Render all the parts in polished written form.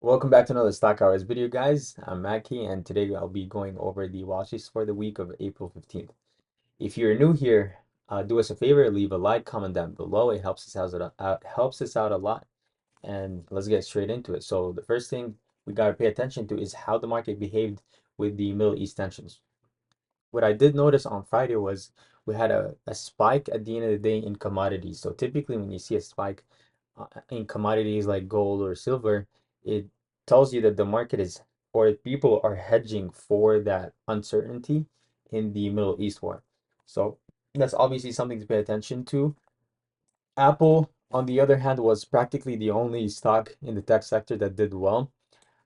Welcome back to another Stock Hours video, guys. I'm Mackie, and today I'll be going over the watches for the week of April 15th. If you're new here, do us a favor, leave a like, comment down below. It helps us out a lot, and let's get straight into it. So the first thing we got to pay attention to is how the market behaved with the Middle East tensions. What I did notice on Friday was we had a spike at the end of the day in commodities. So typically when you see a spike in commodities like gold or silver, it tells you that the market is or people are hedging for that uncertainty in the Middle East war. So that's obviously something to pay attention to. Apple, on the other hand, was practically the only stock in the tech sector that did well.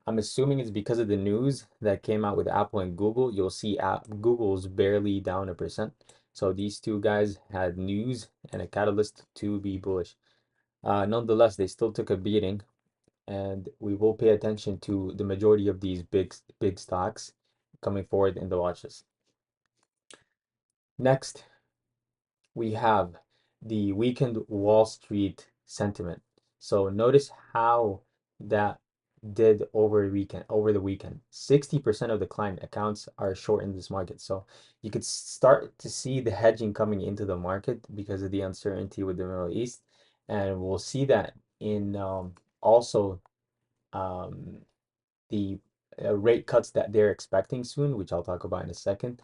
I'm assuming it's because of the news that came out with Apple and Google. You'll see Google's barely down 1%. So these two guys had news and a catalyst to be bullish. Nonetheless, they still took a beating, and we will pay attention to the majority of these big stocks coming forward in the watch list. Next, we have the weekend Wall Street sentiment. So notice how that did over the weekend. 60% of the client accounts are short in this market. So you could start to see the hedging coming into the market because of the uncertainty with the Middle East. And we'll see that in also um, the rate cuts that they're expecting soon, which I'll talk about in a second.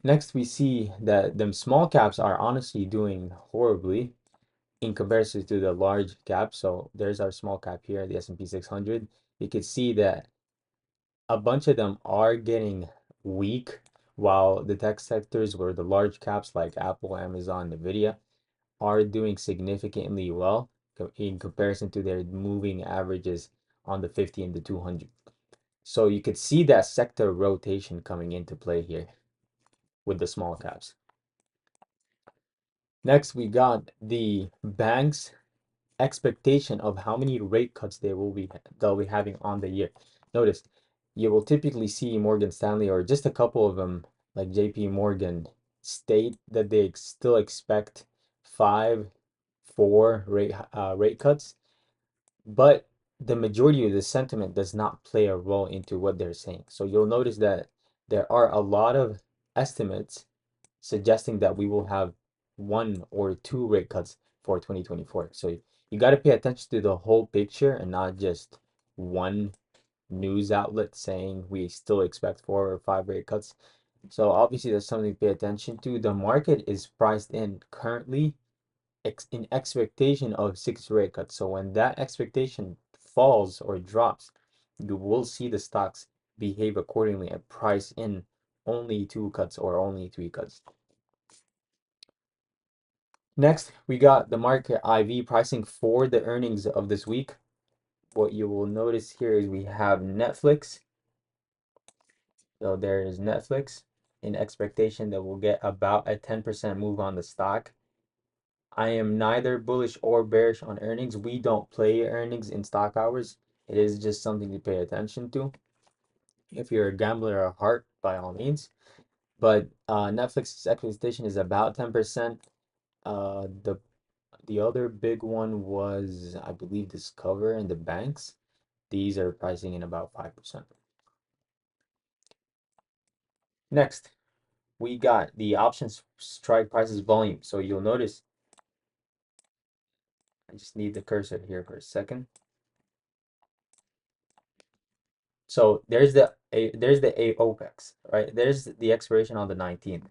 Next, we see that the small caps are honestly doing horribly in comparison to the large cap. So there's our small cap here, the S&P 600. You can see that a bunch of them are getting weak, while the tech sectors where the large caps like Apple, Amazon, Nvidia are doing significantly well in comparison to their moving averages on the 50 and the 200. So you could see that sector rotation coming into play here with the small caps. Next, we got the banks' expectation of how many rate cuts they'll be having on the year. Notice you will typically see Morgan Stanley or just a couple of them like JP Morgan state that they still expect 5, 4 rate cuts, but the majority of the sentiment does not play a role into what they're saying. So you'll notice that there are a lot of estimates suggesting that we will have 1 or 2 rate cuts for 2024. So you got to pay attention to the whole picture and not just one news outlet saying we still expect 4 or 5 rate cuts. So obviously that's something to pay attention to. The market is priced in currently in expectation of 6 rate cuts. So when that expectation falls or drops, you will see the stocks behave accordingly and price in only 2 cuts or only 3 cuts. Next, we got the market IV pricing for the earnings of this week. What you will notice here is we have Netflix. So there is Netflix in expectation that we'll get about a 10% move on the stock. I am neither bullish or bearish on earnings. We don't play earnings in stock hours. It is just something to pay attention to. If you're a gambler at heart, by all means. But Netflix's expectation is about 10%. The other big one was, I believe, Discover and the banks. These are pricing in about 5%. Next, we got the options strike prices volume. So you'll notice, I just need the cursor here for a second. So there's the OPEX, right? There's the expiration on the 19th.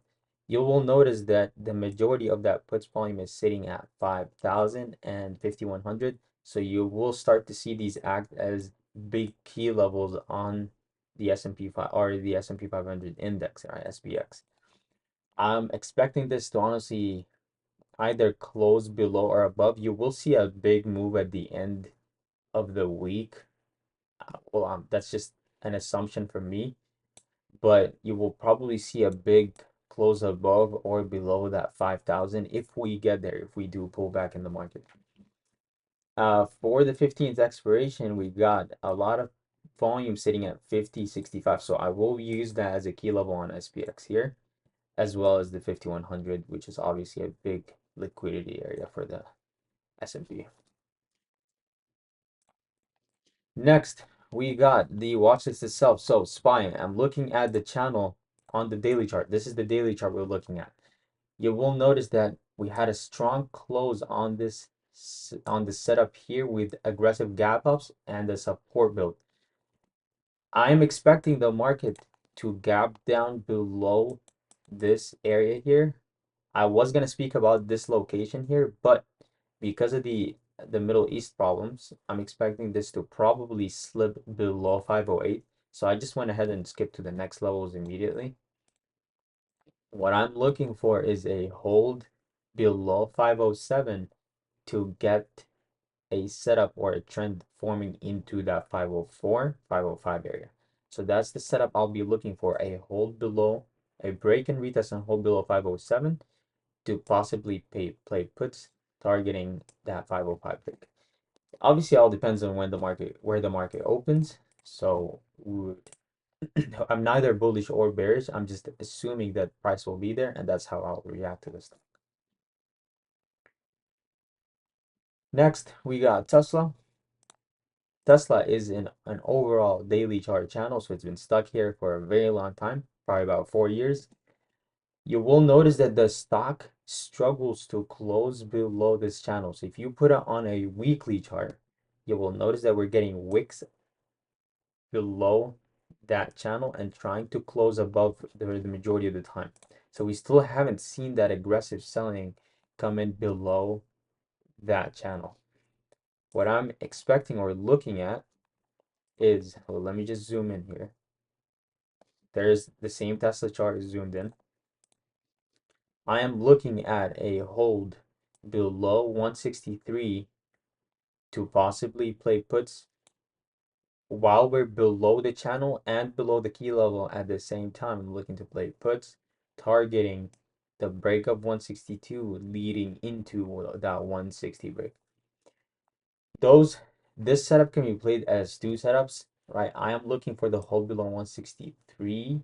You will notice that the majority of that puts volume is sitting at 5,000 and 5,100. So you will start to see these act as big key levels on the S&P 5 or the S&P 500 index, right? SPX. I'm expecting this to honestly either close below or above. You will see a big move at the end of the week. That's just an assumption for me, but you will probably see a big close above or below that 5,000 if we get there, if we do pull back in the market. For the 15th expiration, we got a lot of volume sitting at 50.65. So I will use that as a key level on SPX here, as well as the 5,100, which is obviously a big liquidity area for the S&P. Next, we got the watch list itself. So SPY, I'm looking at the channel on the daily chart. This is the daily chart we're looking at. You will notice that we had a strong close on this setup here with aggressive gap ups and a support build. I'm expecting the market to gap down below this area here. I was gonna speak about this location here, but because of the Middle East problems, I'm expecting this to probably slip below 508. So I just went ahead and skipped to the next levels immediately. What I'm looking for is a hold below 507 to get a setup or a trend forming into that 504, 505 area. So that's the setup I'll be looking for, a hold below, a break and retest and hold below 507 to possibly play puts targeting that 505 break. Obviously, all depends on where the market opens. So I'm neither bullish or bearish. I'm just assuming that price will be there, and that's how I'll react to this stock. Next, we got Tesla. Tesla is in an overall daily chart channel, so it's been stuck here for a very long time, probably about 4 years. You will notice that the stock struggles to close below this channel. So if you put it on a weekly chart, you will notice that we're getting wicks below that channel and trying to close above the majority of the time. So we still haven't seen that aggressive selling come in below that channel. What I'm expecting or looking at is, well, let me just zoom in here. There's the same Tesla chart is zoomed in. I am looking at a hold below 163 to possibly play puts while we're below the channel and below the key level at the same time. I'm looking to play puts, targeting the break of 162 leading into that 160 break. This setup can be played as two setups, right? I am looking for the hold below 163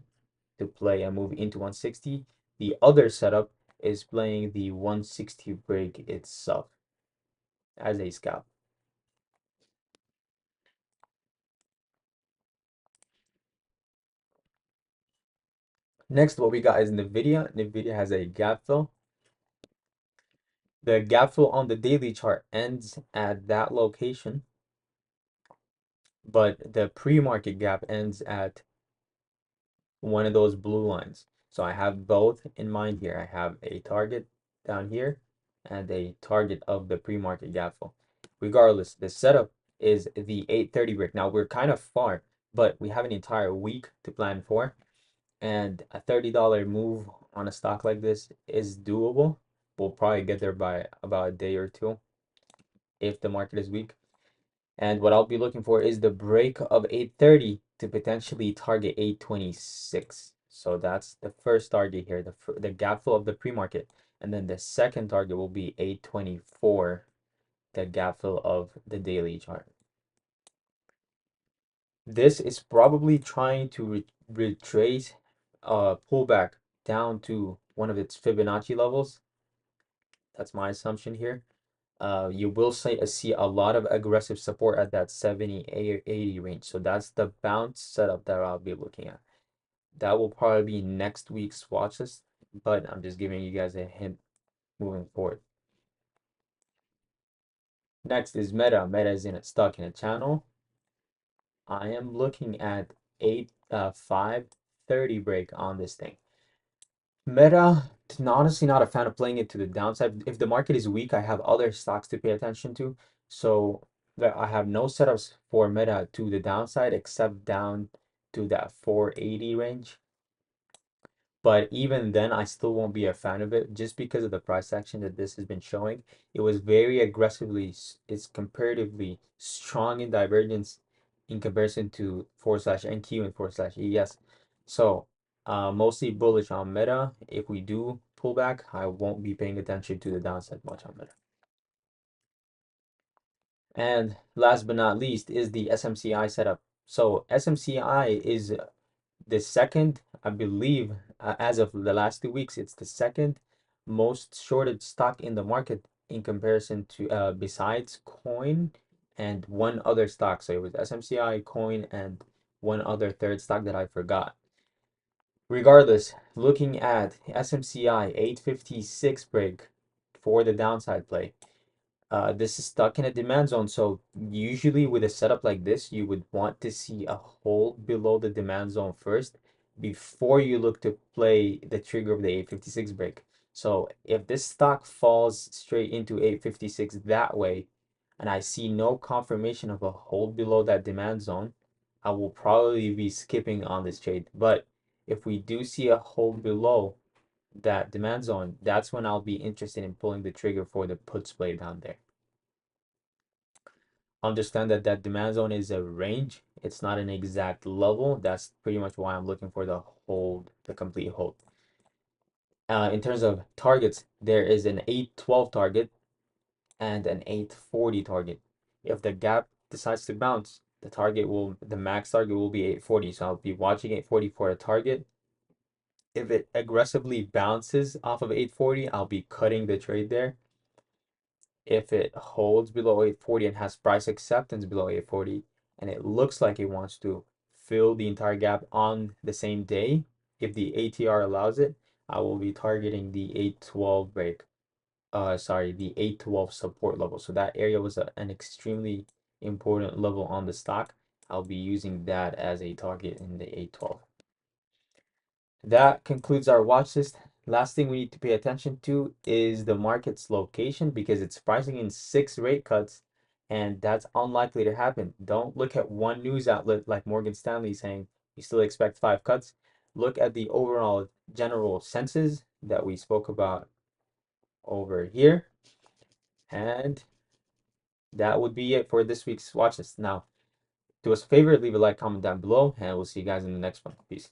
to play a move into 160. The other setup is playing the 160 break itself as a scalp. Next, what we got is Nvidia. Nvidia has a gap fill. The gap fill on the daily chart ends at that location, but the pre-market gap ends at one of those blue lines. So I have both in mind here. I have a target down here and a target of the pre-market gap fill. Regardless, the setup is the 830 break. Now we're kind of far, but we have an entire week to plan for, and a $30 move on a stock like this is doable. We'll probably get there by about a day or two if the market is weak. And what I'll be looking for is the break of 830 to potentially target 826. So that's the first target here, the gap fill of the pre-market. And then the second target will be 824, the gap fill of the daily chart. This is probably trying to retrace pullback down to one of its Fibonacci levels. That's my assumption here. You will see a lot of aggressive support at that 70, 80 range. So that's the bounce setup that I'll be looking at. That will probably be next week's watch list, but I'm just giving you guys a hint moving forward. Next is Meta. Meta is stuck in a channel. I am looking at 530 break on this thing. Meta, honestly not a fan of playing it to the downside. If the market is weak, I have other stocks to pay attention to. So I have no setups for Meta to the downside except down to that 480 range. But even then, I still won't be a fan of it just because of the price action that this has been showing. It was very aggressively, it's comparatively strong in divergence in comparison to /NQ and /ES. So mostly bullish on Meta. If we do pull back, I won't be paying attention to the downside much on Meta. And last but not least is the SMCI setup. So SMCI is the second, I believe, as of the last 2 weeks, it's the second most shorted stock in the market in comparison to besides coin and one other stock. So it was SMCI, Coin, and one other third stock that I forgot. Regardless, looking at SMCI 856 break for the downside play. This is stuck in a demand zone, so usually with a setup like this, you would want to see a hold below the demand zone first before you look to play the trigger of the 856 break. So if this stock falls straight into 856 that way, and I see no confirmation of a hold below that demand zone, I will probably be skipping on this trade. But if we do see a hold below that demand zone, that's when I'll be interested in pulling the trigger for the puts play down there. Understand that that demand zone is a range. It's not an exact level. That's pretty much why I'm looking for the hold, the complete hold. In terms of targets, there is an 812 target and an 840 target. If the gap decides to bounce, the max target will be 840. So I'll be watching 840 for a target. If it aggressively bounces off of 840, I'll be cutting the trade there. If it holds below 840 and has price acceptance below 840, and it looks like it wants to fill the entire gap on the same day, if the ATR allows it, I will be targeting the 812 break. The 812 support level. So that area was an extremely important level on the stock. I'll be using that as a target in the 812. That concludes our watch list. Last thing we need to pay attention to is the market's location because it's pricing in 6 rate cuts, and that's unlikely to happen. Don't look at one news outlet like Morgan Stanley saying we still expect 5 cuts. Look at the overall general census that we spoke about over here, and that would be it for this week's watch list. Now, do us a favor, leave a like, comment down below, and we'll see you guys in the next one. Peace.